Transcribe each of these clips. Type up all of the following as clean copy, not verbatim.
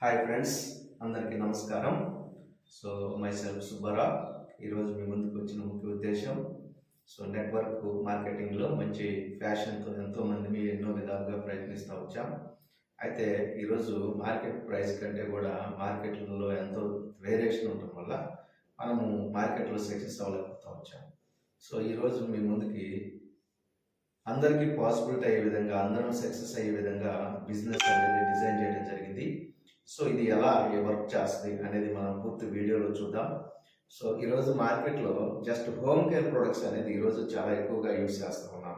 Hi friends, అందరికీ నమస్కారం. So my self సుబ్బారా. ఈరోజు మీ ముందుకు వచ్చిన ముఖ్య ఉద్దేశం నెట్వర్క్ మార్కెటింగ్లో మంచి ఫ్యాషన్తో ఎంతోమంది మీ ఎన్నో విధాలుగా ప్రయత్నిస్తూ వచ్చాం. అయితే ఈరోజు మార్కెట్ ప్రైస్ కంటే కూడా మార్కెట్లలో ఎంతో వేరియేషన్ ఉండటం వల్ల మనము మార్కెట్లో సక్సెస్ అవ్వలేకపోతూ వచ్చాం. సో ఈరోజు మీ ముందుకి అందరికీ పాసిబిలిటీ అయ్యే విధంగా, అందరం సక్సెస్ అయ్యే విధంగా బిజినెస్ అనేది డిజైన్ చేయడం జరిగింది. సో ఇది ఎలా వర్క్ చేస్తుంది అనేది మనం పూర్తి వీడియోలో చూద్దాం. సో ఈరోజు మార్కెట్లో జస్ట్ హోమ్ కేర్ ప్రొడక్ట్స్ అనేది ఈరోజు చాలా ఎక్కువగా యూజ్ చేస్తూ ఉన్నాం.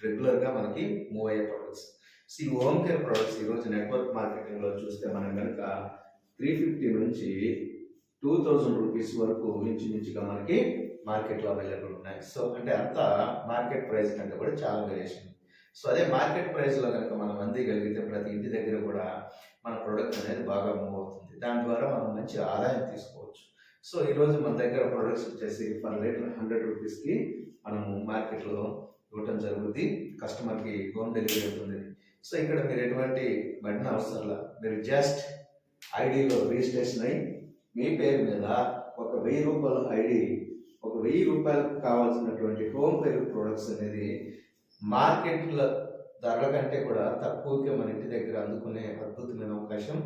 రెగ్యులర్గా మనకి మూవ్ అయ్యే ప్రొడక్ట్స్. సో ఈ హోమ్ కేర్ ప్రొడక్ట్స్ ఈరోజు నెట్వర్క్ మార్కెటింగ్లో చూస్తే మనం కనుక 350 నుంచి 2000 రూపీస్ వరకు ఇంచుమించుగా మనకి మార్కెట్లో అవైలబుల్ ఉన్నాయి. సో అంటే అంత మార్కెట్ ప్రైస్ కంటే కూడా చాలా వేరియేషన్. సో అదే మార్కెట్ ప్రైస్లో కనుక మనం అందిగలిగితే ప్రతి ఇంటి దగ్గర కూడా మన ప్రొడక్ట్ అనేది బాగా మూవ్ అవుతుంది. దాని ద్వారా మనం మంచి ఆదాయం తీసుకోవచ్చు. సో ఈరోజు మన దగ్గర ప్రొడక్ట్స్ వచ్చేసి పర్ లీటర్ 100 రూపీస్కి మనము మార్కెట్లో ఇవ్వటం జరుగుతుంది. కస్టమర్కి హోమ్ డెలివరీ ఉంటుంది. సో ఇక్కడ మీరు ఎటువంటి బడిన అవసరంలా, మీరు జస్ట్ ఐడిలో రిజిస్ట్రేషన్ అయ్యి మీ పేరు మీద ఒక 1000 రూపాయల ఐడి, ఒక 1000 రూపాయలకు కావాల్సినటువంటి హోమ్ కేర్ ప్రొడక్ట్స్ అనేది మార్కెట్ల ధరల కంటే కూడా తక్కువకే మన ఇంటి దగ్గర అందుకునే అద్భుతమైన అవకాశం.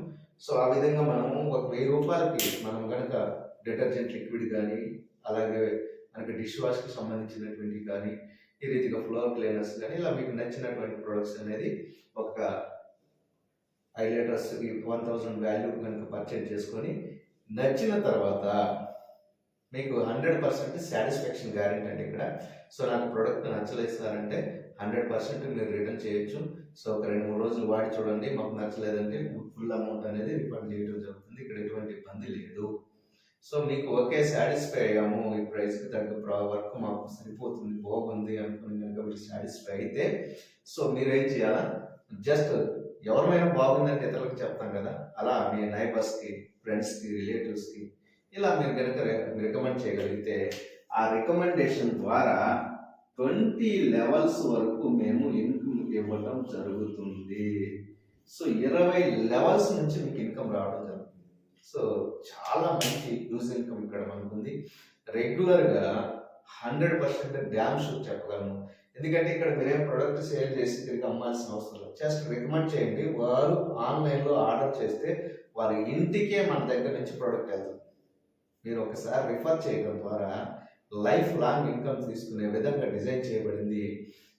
సో ఆ విధంగా మనము ఒక 1000 రూపాయలకి మనం కనుక డిటర్జెంట్ లిక్విడ్ కానీ, అలాగే మనకి డిష్ వాష్కి సంబంధించినటువంటి కానీ, ఈ రీతిగా ఫ్లోర్ క్లీనర్స్ కానీ, ఇలా మీకు నచ్చినటువంటి ప్రొడక్ట్స్ అనేది ఒక 5 లీటర్స్కి 1000 వాల్యూ కనుక పర్చేజ్ చేసుకొని నచ్చిన తర్వాత మీకు 100% సాటిస్ఫాక్షన్ గ్యారెంటీ అండి ఇక్కడ. సో నాకు ప్రోడక్ట్ నచ్చలేదు సార్ అంటే 100% మీరు రిటర్న్ చేయొచ్చు. సో ఒక 2-3 రోజులు వాడి చూడండి, మాకు నచ్చలేదంటే ఫుల్ అమౌంట్ అనేది రిఫండ్ చేయడం జరుగుతుంది. ఇక్కడ ఎటువంటి ఇబ్బంది లేదు. సో మీకు ఓకే, సాటిస్ఫై అయ్యాము, ఈ ప్రైస్కి తగ్గ వర్క్ మాకు సరిపోతుంది, బాగుంది అనుకుని కనుక మీరు సాటిస్ఫై అయితే, సో మీరు ఏం చేయాలా, జస్ట్ ఎవరిమైనా బాగుందంటే ఇతరులకు చెప్తాం కదా, అలా మీ నైబర్స్కి, ఫ్రెండ్స్కి, రిలేటివ్స్కి ఇలా మీరు కనుక రికమెండ్ చేయగలిగితే ఆ రికమెండేషన్ ద్వారా 20 లెవెల్స్ వరకు మేము ఇన్కమ్ ఇవ్వడం జరుగుతుంది. సో 20 లెవెల్స్ నుంచి మీకు ఇన్కమ్ రావడం జరుగుతుంది. సో చాలా మంచి యూజ్ ఇన్కమ్ ఇక్కడ మనకు ఉంది. రెగ్యులర్గా 100% డ్యామ్ షూర్ చెప్పగలను. ఎందుకంటే ఇక్కడ మీరేం ప్రొడక్ట్ సేల్ చేసి తిరిగి అమ్మాల్సిన అవసరం లేదు. జస్ట్ రికమెండ్ చేయండి, వారు ఆన్లైన్లో ఆర్డర్ చేస్తే వారి ఇంటికే మన దగ్గర నుంచి ప్రోడక్ట్ వెళ్తుంది. మీరు ఒకసారి రిఫర్ చేయడం ద్వారా లైఫ్ లాంగ్ ఇన్కమ్ తీసుకునే విధంగా డిజైన్ చేయబడింది.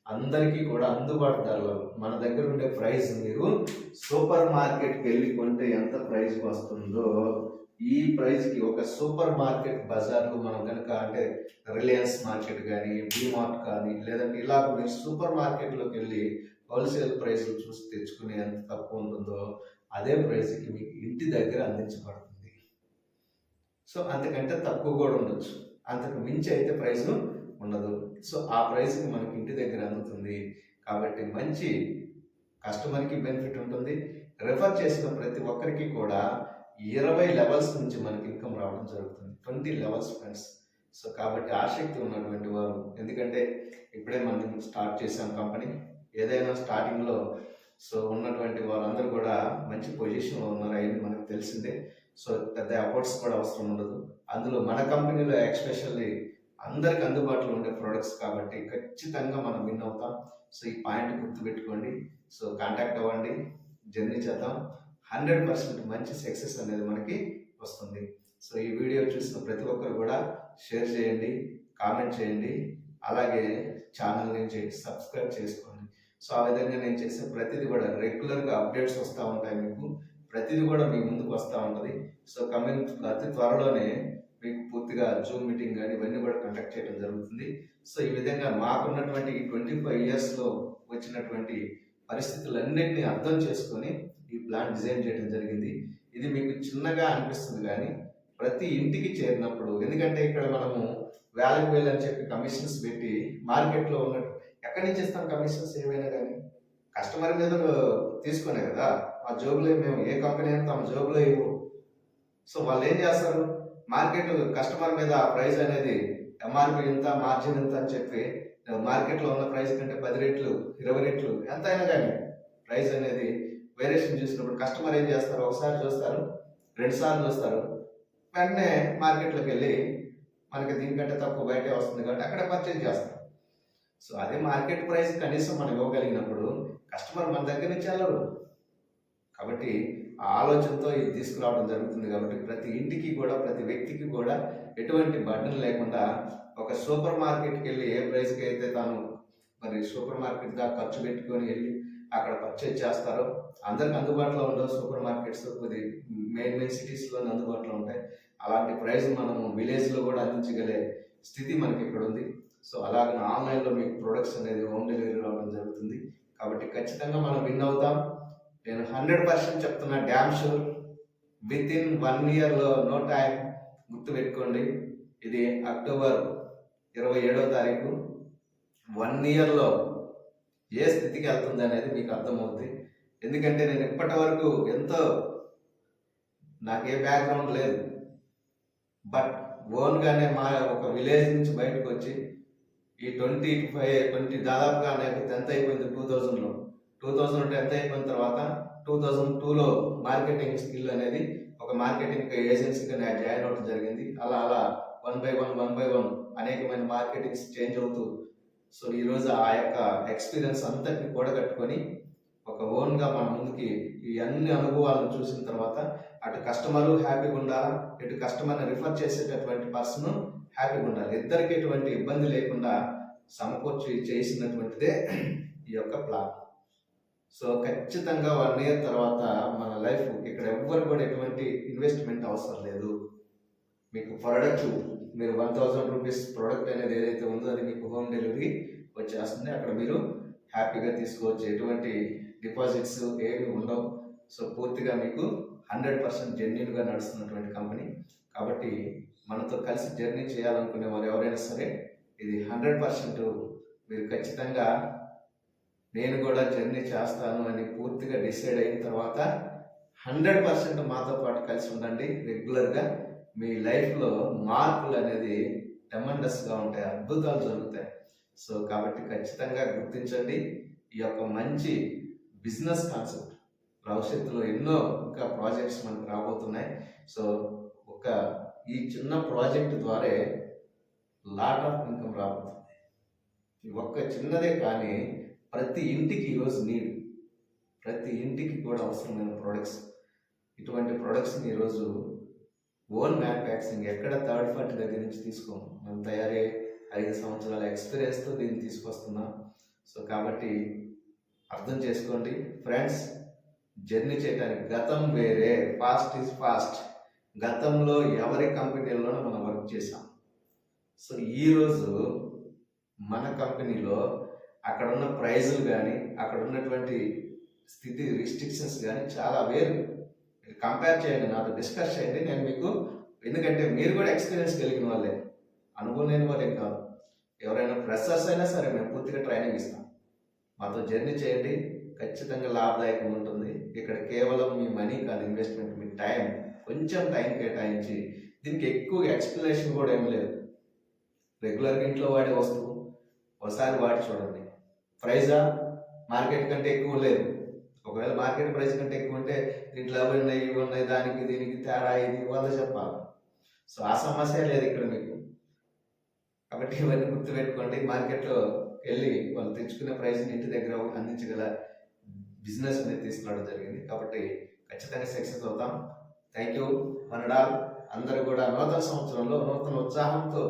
అందరికీ కూడా అందుబాటు ధరలో మన దగ్గర ఉండే ప్రైస్, మీరు సూపర్ మార్కెట్కి వెళ్ళి కొంటే ఎంత ప్రైస్ వస్తుందో ఈ ప్రైస్కి ఒక సూపర్ మార్కెట్ బజార్లో మనం కనుక, అంటే రిలయన్స్ మార్కెట్ కానీ, డిమార్ట్ కానీ, లేదంటే ఇలా మీరు సూపర్ మార్కెట్లోకి వెళ్ళి హోల్సేల్ ప్రైస్లు చూసి తెచ్చుకునే ఎంత తక్కువ ఉంటుందో అదే ప్రైస్కి మీకు ఇంటి దగ్గర అందించబడుతుంది. సో అంతకంటే తక్కువ కూడా ఉండొచ్చు, అంతకు మించి అయితే ప్రైస్ ఉండదు. సో ఆ ప్రైస్కి మనకి ఇంటి దగ్గర అందుతుంది. కాబట్టి మంచి కస్టమర్కి బెనిఫిట్ ఉంటుంది. రెఫర్ చేసిన ప్రతి ఒక్కరికి కూడా 20 లెవెల్స్ నుంచి మనకి ఇన్కమ్ రావడం జరుగుతుంది. 20 లెవెల్స్ ఫ్రెండ్స్. సో కాబట్టి ఆసక్తి ఉన్నటువంటి వారు, ఎందుకంటే ఇప్పుడే మనం స్టార్ట్ చేసాం కంపెనీ, ఏదైనా స్టార్టింగ్లో సో ఉన్నటువంటి వాళ్ళందరూ కూడా మంచి పొజిషన్లో ఉన్నారు, అయ్యింది మనకు తెలిసిందే. సో పెద్ద ఎఫర్ట్స్ కూడా అవసరం ఉండదు. అందులో మన కంపెనీలో ఎక్స్పెషల్లీ అందరికి అందుబాటులో ఉండే ప్రొడక్ట్స్ కాబట్టి ఖచ్చితంగా మనం విన్ అవుతాం. సో ఈ పాయింట్ గుర్తుపెట్టుకోండి. సో కాంటాక్ట్ అవ్వండి, జర్నీ చేద్దాం. 100% మంచి సక్సెస్ అనేది మనకి వస్తుంది. సో ఈ వీడియో చూసిన ప్రతి ఒక్కరు కూడా షేర్ చేయండి, కామెంట్ చేయండి, అలాగే ఛానల్ నుంచి సబ్స్క్రైబ్ చేసుకోండి. సో ఆ విధంగా నేను చేసే ప్రతిదీ కూడా రెగ్యులర్గా అప్డేట్స్ వస్తూ ఉంటాయి. మీకు ప్రతిదీ కూడా మీ ముందుకు వస్తూ ఉంటుంది. సో అతి త్వరలోనే మీకు పూర్తిగా జూమ్ మీటింగ్ కానీ ఇవన్నీ కూడా కండక్ట్ చేయడం జరుగుతుంది. సో ఈ విధంగా మాకున్నటువంటి 25 ఇయర్స్లో వచ్చినటువంటి పరిస్థితులన్నింటినీ అర్థం చేసుకొని ఈ ప్లాన్ డిజైన్ చేయడం జరిగింది. ఇది మీకు చిన్నగా అనిపిస్తుంది కానీ ప్రతి ఇంటికి చేరినప్పుడు, ఎందుకంటే ఇక్కడ మనము వేలకు వేలు అని చెప్పి కమిషన్స్ పెట్టి మార్కెట్లో ఉన్నట్టు ఎక్కడి నుంచి ఇస్తాం కమిషన్స్ ఏమైనా కానీ, కస్టమర్ మీద తీసుకునే కదా. ఆ జోబులో మేము ఏ కంపెనీ అయినా తమ జోబులో ఇవ్వు. సో వాళ్ళు ఏం చేస్తారు, మార్కెట్ కస్టమర్ మీద ఆ ప్రైస్ అనేది ఎంఆర్పి ఇంత, మార్జిన్ ఇంత అని చెప్పి మార్కెట్లో ఉన్న ప్రైస్ కంటే 10 రెట్లు, 20 రెట్లు ఎంత అయినా కానీ ప్రైస్ అనేది వేరియేషన్ చూసినప్పుడు కస్టమర్ ఏం చేస్తారు, ఒకసారి చూస్తారు, 2 సార్లు చూస్తారు, వెంటనే మార్కెట్లోకి వెళ్ళి మనకి దీనికంటే తక్కువ బయటే వస్తుంది కాబట్టి అక్కడ పర్చేజ్ చేస్తారు. సో అదే మార్కెట్ ప్రైస్ కనీసం మనం ఇవ్వగలిగినప్పుడు కస్టమర్ మన దగ్గర నుంచి వెళ్ళరు. కాబట్టి ఆ ఆలోచనతో ఇది తీసుకురావడం జరుగుతుంది. కాబట్టి ప్రతి ఇంటికి కూడా, ప్రతి వ్యక్తికి కూడా ఎటువంటి బర్డెన్ లేకుండా ఒక సూపర్ మార్కెట్కి వెళ్ళి ఏ ప్రైస్కి అయితే తాను మరి సూపర్ మార్కెట్ దాకా ఖర్చు పెట్టుకొని వెళ్ళి అక్కడ పర్చేజ్ చేస్తారో, అందరికి అందుబాటులో ఉండవు సూపర్ మార్కెట్స్, కొద్ది మెయిన్ సిటీస్లోనే అందుబాటులో ఉంటాయి. అలాంటి ప్రైస్ మనము విలేజ్లో కూడా అందించగలే స్థితి మనకి ఇక్కడ ఉంది. సో అలాగే ఆన్లైన్లో మీకు ప్రొడక్ట్స్ అనేది హోమ్ డెలివరీ రావడం జరుగుతుంది. కాబట్టి ఖచ్చితంగా మనం విన్ అవుతాం. నేను 100% చెప్తున్నా, డ్యామ్ షూర్. విత్ ఇన్ 1 ఇయర్లో, నో టైం, గుర్తుపెట్టుకోండి. ఇది అక్టోబర్ 27వ తారీఖు. 1 ఇయర్లో ఏ స్థితికి వెళ్తుంది అనేది మీకు అర్థమవుతుంది. ఎందుకంటే నేను ఇప్పటి వరకు నాకే బ్యాక్గ్రౌండ్ లేదు, బట్ ఓన్గానే మా ఒక విలేజ్ నుంచి బయటకు వచ్చి ఈ 20 దాదాపుగా నాకు 10th అయిపోయింది 2000లో. 2000 10th అయిపోయిన తర్వాత 2002లో మార్కెటింగ్ స్కిల్ అనేది ఒక మార్కెటింగ్ ఏజెన్సీగా నేను జాయిన్ అవ్వడం జరిగింది. అలా 1 by 1 అనేకమైన మార్కెటింగ్స్ చేంజ్ అవుతూ, సో ఈరోజు ఆ యొక్క ఎక్స్పీరియన్స్ అంతటిని కూడగట్టుకొని ఒక ఓన్గా మన ముందుకి ఈ అన్ని అనుభవాలను చూసిన తర్వాత అటు కస్టమరు హ్యాపీగా ఉండాలా, ఇటు కస్టమర్ని రిఫర్ చేసేటటువంటి పర్సన్ హ్యాపీగా ఉండాలి. ఇద్దరికి ఎటువంటి ఇబ్బంది లేకుండా సమకూర్చి చేసినటువంటిదే ఈ యొక్క ప్లాన్. సో ఖచ్చితంగా 1 ఇయర్ తర్వాత మన లైఫ్ ఇక్కడ ఎవ్వరు కూడా ఎటువంటి ఇన్వెస్ట్మెంట్ అవసరం లేదు. మీకు ప్రోడక్ట్, మీరు 1000 రూపీస్ ప్రోడక్ట్ అనేది ఏదైతే ఉందో అది మీకు హోమ్ డెలివరీ వచ్చేస్తుంది. అక్కడ మీరు హ్యాపీగా తీసుకోవచ్చు. ఎటువంటి డిపాజిట్స్ ఏమి ఉండవు. సో పూర్తిగా మీకు 100% జెన్యూన్గా నడుస్తున్నటువంటి కంపెనీ. కాబట్టి మనతో కలిసి జర్నీ చేయాలనుకునే వారు ఎవరైనా సరే ఇది 100% మీరు ఖచ్చితంగా నేను కూడా జర్నీ చేస్తాను అని పూర్తిగా డిసైడ్ అయిన తర్వాత 100% మాతో పాటు కలిసి ఉండండి. రెగ్యులర్గా మీ లైఫ్లో మార్పులు అనేది ట్రెమెండస్గా ఉంటాయి, అద్భుతాలు జరుగుతాయి. సో కాబట్టి ఖచ్చితంగా గుర్తించండి ఈ యొక్క మంచి బిజినెస్ కాన్సెప్ట్. భవిష్యత్తులో ఎన్నో ఇంకా ప్రాజెక్ట్స్ మనకు రాబోతున్నాయి. సో ఈ చిన్న ప్రాజెక్ట్ ద్వారా లాట్ ఆఫ్ ఇన్కమ్ రాబోతుంది. ఒక్క చిన్నదే కానీ ప్రతి ఇంటికి ఈరోజు నీడ్, ప్రతి ఇంటికి కూడా అవసరమైన ప్రొడక్ట్స్. ఇటువంటి ప్రొడక్ట్స్ని ఈరోజు ఓన్ మ్యానుఫ్యాక్చరింగ్, ఎక్కడ థర్డ్ పార్టీ దగ్గర నుంచి తీసుకోము. మనం తయారీ 5 సంవత్సరాల ఎక్స్పీరియన్స్తో దీన్ని తీసుకొస్తున్నాం. సో కాబట్టి అర్థం చేసుకోండి ఫ్రెండ్స్, జర్నీ చేయడానికి గతం వేరే, ఫాస్ట్ ఈజ్ ఫాస్ట్. గతంలో ఎవరి కంపెనీలోనూ మనం వర్క్ చేసాం. సో ఈరోజు మన కంపెనీలో అక్కడ ఉన్న ప్రైజులు కానీ, అక్కడ ఉన్నటువంటి స్థితి రిస్ట్రిక్షన్స్ కానీ చాలా వేరు. కంపేర్ చేయండి, నాతో డిస్కస్ చేయండి. నేను మీకు, ఎందుకంటే మీరు కూడా ఎక్స్పీరియన్స్ కలిగిన వాళ్ళే, అనుభవం లేని వాళ్ళే కాదు. ఎవరైనా ఫ్రెషర్స్ అయినా సరే మేము పూర్తిగా ట్రైనింగ్ ఇస్తాం. మాతో జర్నీ చేయండి, ఖచ్చితంగా లాభదాయకంగా ఉంటుంది. ఇక్కడ కేవలం మీ మనీ కాదు ఇన్వెస్ట్మెంట్, మీ టైం, కొంచెం టైం కేటాయించి, దీనికి ఎక్కువ ఎక్స్ప్లెనేషన్ కూడా ఏం లేదు. రెగ్యులర్గా ఇంట్లో వాడే వస్తువు ఒకసారి వాడి చూడండి. ప్రైజా మార్కెట్ కంటే ఎక్కువ లేదు. ఒకవేళ మార్కెట్ ప్రైస్ కంటే ఎక్కువ ఉంటే దీంట్లో అవి ఉన్నాయి, ఇవి ఉన్నాయి, దానికి దీనికి తేడా ఇది వాళ్ళు చెప్పాలి. సో ఆ సమస్య లేదు ఇక్కడ మీకు. కాబట్టి ఇవన్నీ గుర్తుపెట్టుకోండి. మార్కెట్లో వెళ్ళి వాళ్ళు తెచ్చుకునే ప్రైస్ని ఇంటి దగ్గర అందించగల బిజినెస్ అనేది తీసుకురావడం జరిగింది. కాబట్టి ఖచ్చితంగా సక్సెస్ అవుతాం. థ్యాంక్ యూ మనడాల్. అందరూ కూడా నూతన సంవత్సరంలో నూతన ఉత్సాహంతో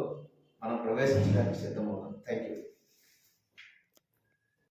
మనం ప్రవేశించడానికి సిద్ధమవుతాం. Thank you.